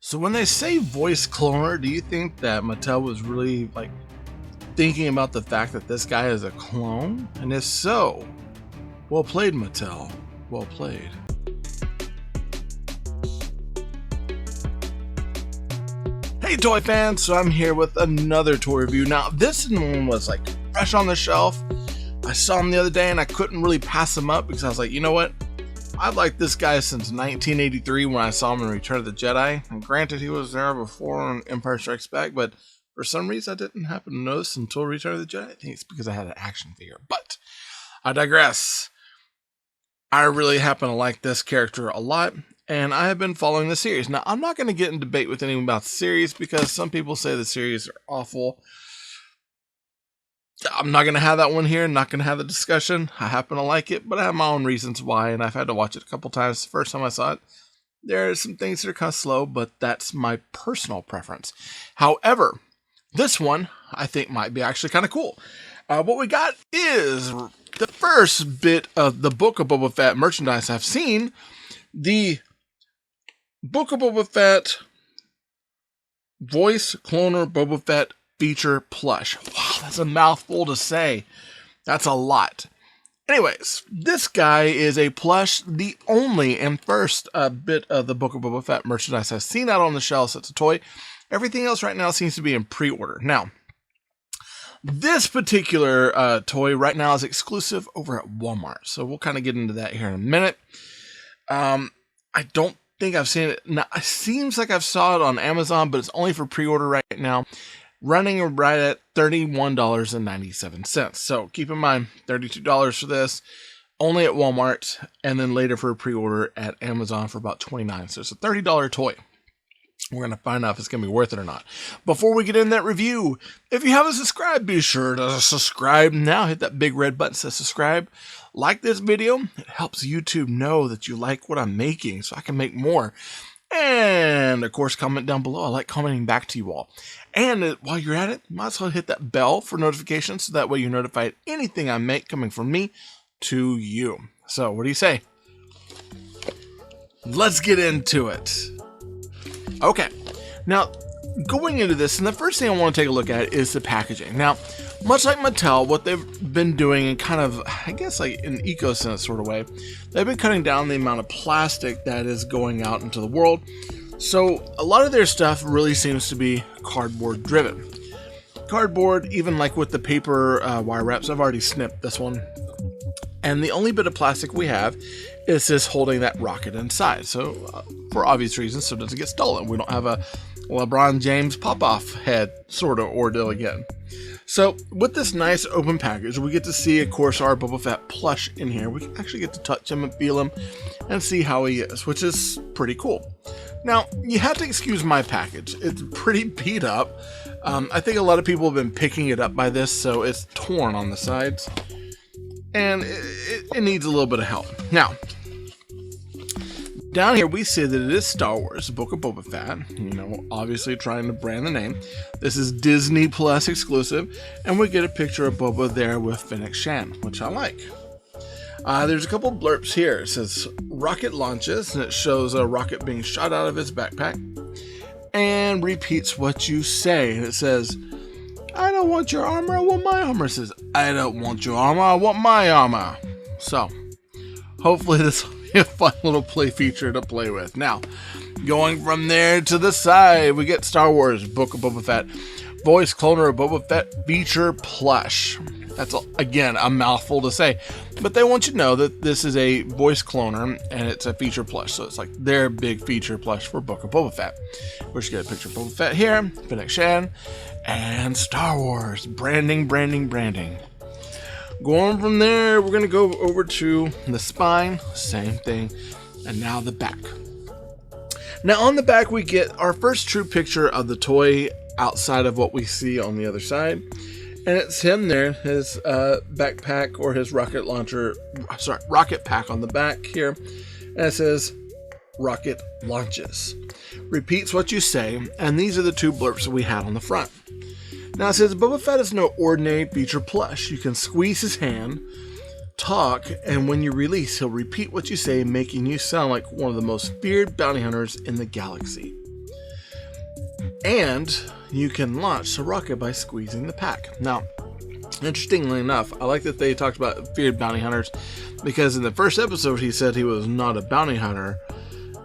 So when they say voice cloner, do you think that Mattel was really like thinking about the fact that this guy is a clone? And if so, well played, Mattel. Well played. Hey toy fans, so I'm here with another toy review. Now this one was like fresh on the shelf. I saw him the other day and I couldn't really pass him up because I was like, you know what? I've liked this guy since 1983 when I saw him in Return of the Jedi. And granted, he was there before in Empire Strikes Back, but for some reason I didn't happen to notice until Return of the Jedi. I think it's because I had an action figure. But I digress. I really happen to like this character a lot, and I have been following the series. Now, I'm not going to get in debate with anyone about the series because some people say the series are awful. I'm not going to have that one here, not going to have the discussion. I happen to like it, but I have my own reasons why, and I've had to watch it a couple times. The first time I saw it, there are some things that are kind of slow, but that's my personal preference. However, this one I think might be actually kind of cool. What we got is the first bit of the Book of Boba Fett merchandise I've seen. The Book of Boba Fett Voice Cloner Boba Fett Feature Plush. Wow, that's a mouthful to say. That's a lot. Anyways, this guy is a plush, the only and first bit of the Book of Boba Fett merchandise I've seen out on the shelves. It's a toy. Everything else right now seems to be in pre-order. Now, this particular toy right now is exclusive over at Walmart. So we'll kind of get into that here in a minute. I don't think I've seen it. Now, it seems like I've saw it on Amazon, but it's only for pre-order right now. Running right at $31.97. So keep in mind, $32 for this, only at Walmart, and then later for a pre-order at Amazon for about $29. So it's a $30 toy. We're going to find out if it's going to be worth it or not. Before we get in that review, if you haven't subscribed, be sure to subscribe now. Hit that big red button that says subscribe. Like this video. It helps YouTube know that you like what I'm making so I can make more. And, of course, comment down below. I like commenting back to you all. And while you're at it, you might as well hit that bell for notifications so that way you're notified anything I make coming from me to you. So, what do you say? Let's get into it. Okay, now, going into this, and the first thing I want to take a look at is the packaging. Now, much like Mattel, what they've been doing in kind of, I guess, like an eco-sense sort of way, they've been cutting down the amount of plastic that is going out into the world. So a lot of their stuff really seems to be cardboard driven. Cardboard, even like with the paper wire wraps, I've already snipped this one. And the only bit of plastic we have is this holding that rocket inside. So for obvious reasons, so it doesn't get stolen. We don't have a LeBron James pop-off head sort of ordeal again. So with this nice open package, we get to see, of course, our Boba Fett plush in here. We can actually get to touch him and feel him and see how he is, which is pretty cool. Now, you have to excuse my package. It's pretty beat up. I think a lot of people have been picking it up by this, so it's torn on the sides. And it needs a little bit of help. Now, down here we see that it is Star Wars, Book of Boba Fett. You know, obviously trying to brand the name. This is Disney Plus exclusive. And we get a picture of Boba there with Fennec Shan, which I like. There's a couple blurbs here. It says rocket launches, and it shows a rocket being shot out of his backpack. And repeats what you say. And it says, I don't want your armor, I want my armor. It says, I don't want your armor, I want my armor. So, hopefully this will be a fun little play feature to play with. Now, going from there to the side, we get Star Wars Book of Boba Fett Voice Cloner of Boba Fett Feature Plush. That's, again, a mouthful to say. But they want you to know that this is a voice cloner and it's a feature plush. So it's like their big feature plush for Book of Boba Fett. We should get a picture of Boba Fett here, Fennec Shan, and Star Wars. Branding, branding, branding. Going from there, we're going to go over to the spine. Same thing. And now the back. Now on the back, we get our first true picture of the toy outside of what we see on the other side. And it's him there, his backpack or his rocket launcher, rocket pack on the back here. And it says, rocket launches. Repeats what you say, and these are the two blurbs that we had on the front. Now it says, Boba Fett is no ordinary feature plush. You can squeeze his hand, talk, and when you release, he'll repeat what you say, making you sound like one of the most feared bounty hunters in the galaxy. And you can launch a rocket by squeezing the pack. Now, interestingly enough, I like that they talked about feared bounty hunters, because in the first episode he said he was not a bounty hunter,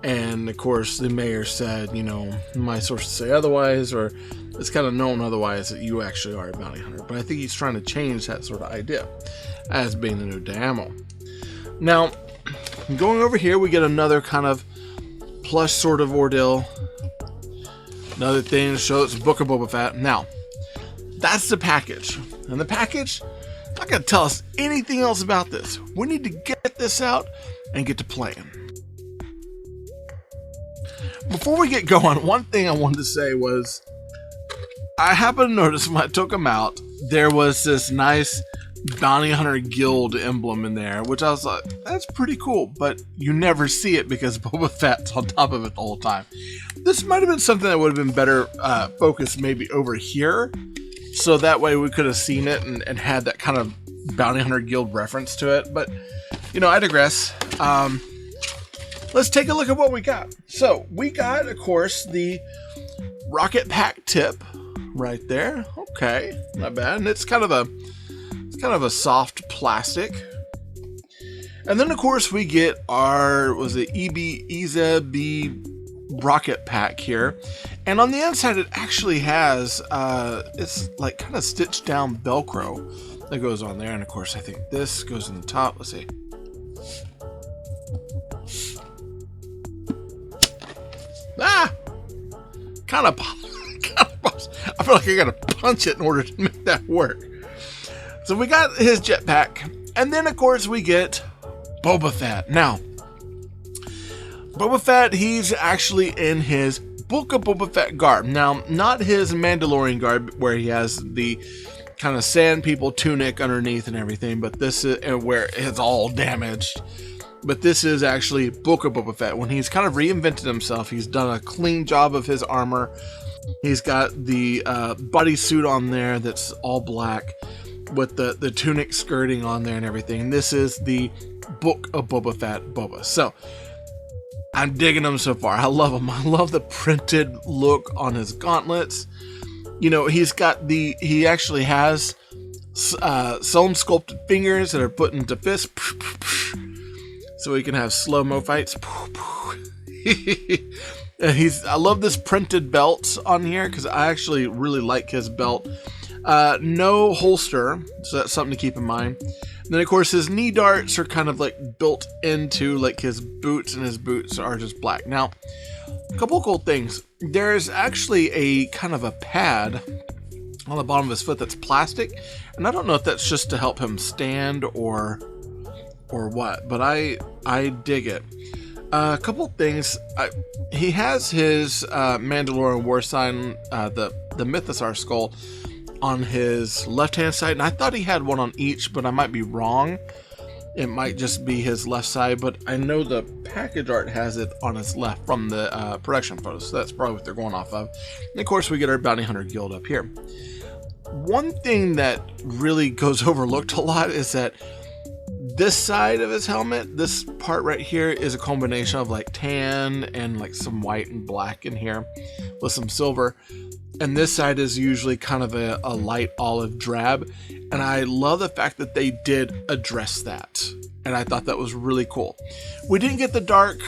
and of course the mayor said, you know, my sources say otherwise, or it's kind of known otherwise that you actually are a bounty hunter. But I think he's trying to change that sort of idea as being the new Damo. Now, going over here, we get another kind of plush sort of ordeal. Another thing to show it's Book of Boba Fett. Now, that's the package. And the package, not going to tell us anything else about this. We need to get this out and get to playing. Before we get going, one thing I wanted to say was, I happened to notice when I took them out, there was this nice Bounty Hunter Guild emblem in there, which I was like, that's pretty cool, but you never see it because Boba Fett's on top of it the whole time. This might have been something that would have been better focused maybe over here, so that way we could have seen it and had that kind of Bounty Hunter Guild reference to it, but, you know, I digress. Let's take a look at what we got. So, we got, of course, the rocket pack tip right there. Okay, not bad. And it's kind of a soft plastic. And then, of course, we get our, EZB rocket pack here. And on the inside, it actually has, it's like kind of stitched down Velcro that goes on there. And, of course, I think this goes in the top. Let's see. Ah! Kind of, I feel like I gotta punch it in order to make that work. So we got his jetpack, and then of course we get Boba Fett. Now, Boba Fett, he's actually in his Book of Boba Fett garb. Now, not his Mandalorian garb where he has the kind of sand people tunic underneath and everything, but this is where it's all damaged. But this is actually Book of Boba Fett. When he's kind of reinvented himself, he's done a clean job of his armor. He's got the bodysuit on there that's all black with the tunic skirting on there and everything. And this is the Book of Boba Fett Boba. So, I'm digging him so far. I love him. I love the printed look on his gauntlets. You know, he actually has sewn sculpted fingers that are put into fists. So we can have slow-mo fights. I love this printed belt on here because I actually really like his belt. No holster, so that's something to keep in mind. And then, of course, his knee darts are kind of like built into like his boots, and his boots are just black. Now, a couple of cool things. There's actually a kind of a pad on the bottom of his foot that's plastic, and I don't know if that's just to help him stand or what, but I dig it. A couple things. He has his Mandalorian war sign, the Mythosaur skull, on his left-hand side, and I thought he had one on each, but I might be wrong. It might just be his left side, but I know the package art has it on his left from the production photos, so that's probably what they're going off of. And of course, we get our Bounty Hunter Guild up here. One thing that really goes overlooked a lot is that this side of his helmet, this part right here, is a combination of like tan and like some white and black in here with some silver. And this side is usually kind of a light olive drab. And I love the fact that they did address that. And I thought that was really cool. We didn't get the dark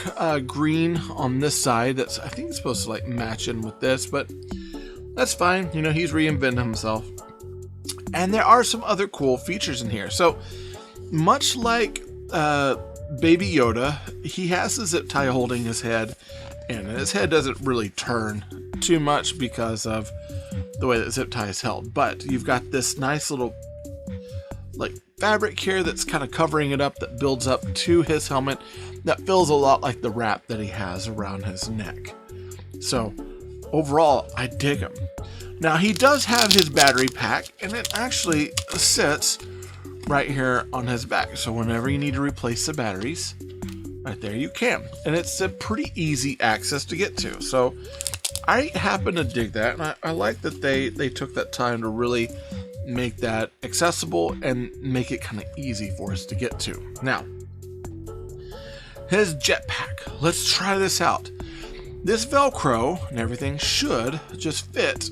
green on this side. That's, I think it's supposed to like match in with this, but that's fine. You know, he's reinvented himself. And there are some other cool features in here. So, much like Baby Yoda, he has a zip tie holding his head, and his head doesn't really turn too much because of the way that zip tie is held. But you've got this nice little like fabric here that's kind of covering it up, that builds up to his helmet, that feels a lot like the wrap that he has around his neck. So overall, I dig him. Now, he does have his battery pack, and it actually sits right here on his back. So whenever you need to replace the batteries, right there you can. And it's a pretty easy access to get to. So I happen to dig that, and I like that they took that time to really make that accessible and make it kind of easy for us to get to. Now, his jetpack. Let's try this out. This Velcro and everything should just fit.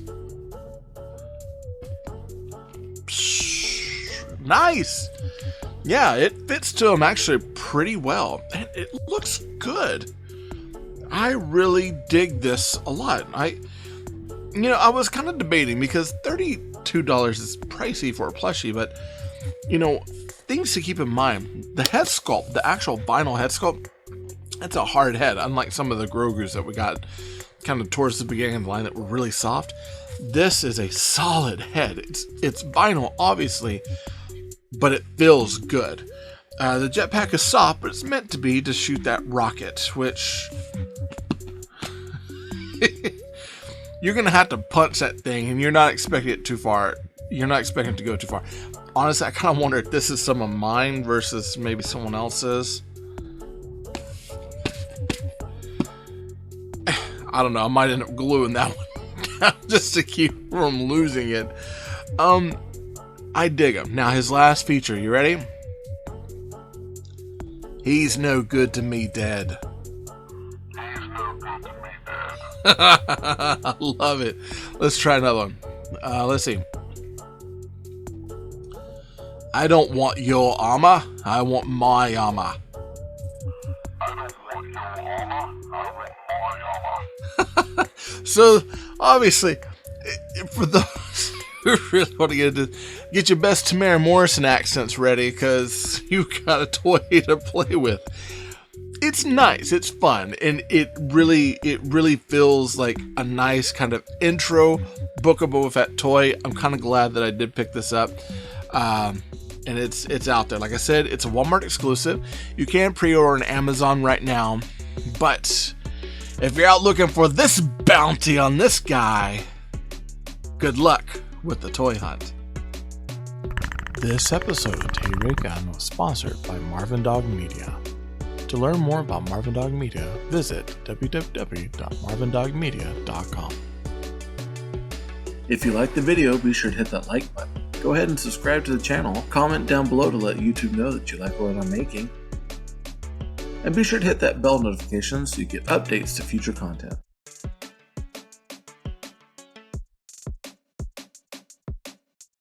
Nice! Yeah, it fits to him actually pretty well. And it looks good. I really dig this a lot. I was kind of debating because $32 is pricey for a plushie, but things to keep in mind. The head sculpt, the actual vinyl head sculpt, that's a hard head, unlike some of the Grogu's that we got kind of towards the beginning of the line that were really soft. This is a solid head. It's vinyl, obviously, but it feels good. The jetpack is soft, but it's meant to be to shoot that rocket, which you're going to have to punch that thing, and you're not expecting it too far. You're not expecting it to go too far. Honestly, I kind of wonder if this is some of mine versus maybe someone else's. I don't know. I might end up gluing that one down just to keep from losing it. I dig him. Now, his last feature. You ready? He's no good to me dead. He's no good to me dead. I love it. Let's try another one. Let's see. I don't want your armor. I want my armor. I don't want your armor. I want my armor. So, obviously, for those who really want to get your best Tamara Morrison accents ready, because you got a toy to play with. It's nice, it's fun, and it really feels like a nice kind of intro Book of Boba Fett toy. I'm kind of glad that I did pick this up. And it's out there. Like I said, it's a Walmart exclusive. You can pre-order on Amazon right now, but if you're out looking for this bounty on this guy, good luck with the toy hunt. This episode of Teddy Ray Gun was sponsored by Marvin Dog Media. To learn more about Marvin Dog Media, visit www.marvindogmedia.com. If you liked the video, be sure to hit that like button. Go ahead and subscribe to the channel. Comment down below to let YouTube know that you like what I'm making. And be sure to hit that bell notification so you get updates to future content.